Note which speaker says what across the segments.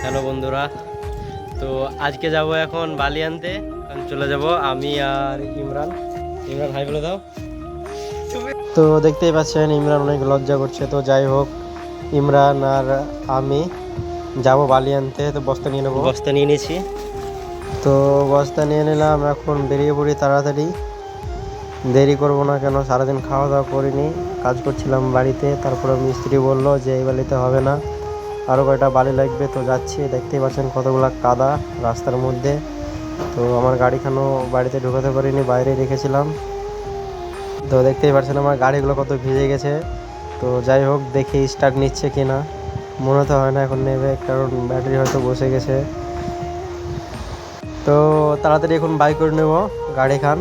Speaker 1: Hello বন্ধুরা, তো আজকে যাব এখন বালি আনতে। চলে যাব আমি আর ইমরান। ইমরান হাই বলে দাও। তো দেখতেই পাচ্ছেন ইমরান অনেক লজ্জা করছে। তো যাই হোক, ইমরান আর আমি যাব বালি আনতে। তো বস্তা নিয়ে নেবো, বস্তা নিয়ে নিয়েছি। তো বস্তা নিয়ে নিলাম, এখন বেরিয়ে পড়ি তাড়াতাড়ি। দেরি করবো না, কেন সারাদিন খাওয়া দাওয়া করিনি, কাজ করছিলাম বাড়িতে। তারপরে মিস্ত্রি বললো যে এই বালিতে হবে না, আরও কয়টা বালি লাগবে। তো যাচ্ছি, দেখতেই পাচ্ছেন কতগুলো কাদা রাস্তার মধ্যে। তো আমার গাড়িখানও বাড়িতে ঢোকাতে পারিনি, বাইরে রেখেছিলাম। তো দেখতেই পাচ্ছেন আমার গাড়িগুলো কত ভিজে গেছে। তো যাই হোক, দেখি স্টার্ট নিচ্ছে কি না। মনে তো হয় না এখন নেবে, কারণ ব্যাটারি হয়তো বসে গেছে। তো তাড়াতাড়ি এখন বাই করে নেব গাড়িখান,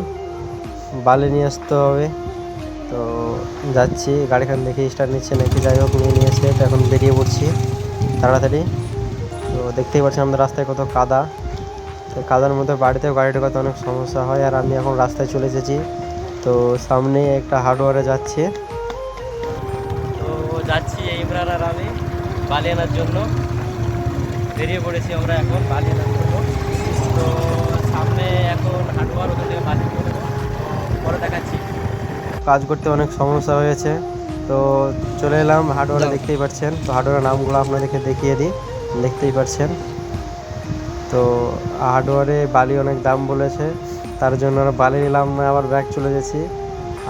Speaker 1: বালি নিয়ে আসতে হবে। তো যাচ্ছি, গাড়িখান দেখি স্টার্ট নিচ্ছে নাকি। যাই হোক, নিয়েছে। তো এখন বেরিয়ে পড়ছি তাড়াতাড়ি। তো দেখতেই পাচ্ছেন আমাদের রাস্তায় কত কাদা। তো কাদার মধ্যে বাড়িতেও গাড়ি ঢোকাতে অনেক সমস্যা হয়। আর আমি এখন রাস্তায় চলে এসেছি, তো সামনে একটা হার্ডওয়ারে যাচ্ছি। তো যাচ্ছি ইমরান আর আমি বালি আনার জন্য। বেরিয়ে পড়েছি আমরা এখন বালি আনার জন্য। তো সামনে এখন হার্ডওয়ার, ওখান থেকে বালি করবো, পরে দেখাচ্ছি। কাজ করতে অনেক সমস্যা হয়েছে, তো চলে এলাম হার্ডওয়ারে। দেখতেই পাচ্ছেন, তো হার্ডওয়ারের নামগুলো আপনাদেরকে দেখিয়ে দিই। দেখতেই পাচ্ছেন, তো হার্ডওয়ারে বালি অনেক দাম বলেছে, তার জন্য আর বালি নিলাম না, আবার ব্যাগ চলে গেছি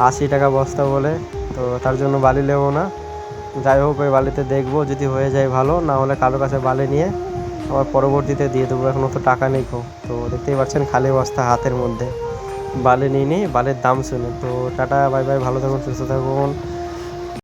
Speaker 1: 80 টাকা বস্তা বলে। তো তার জন্য বালি নেবো না। যাই হোক, ওই বালিতে দেখবো, যদি হয়ে যায় ভালো, না হলে কারো কাছে বালি নিয়ে আবার পরবর্তীতে দিয়ে দেবো। এখন তো টাকা নেই কো। তো দেখতেই পাচ্ছেন খালি বস্তা হাতের মধ্যে, বালি নিয়ে নিই বালির দাম শুনে। তো টাটা, বাই বাই, ভালো থাকুন, সুস্থ থাকুন।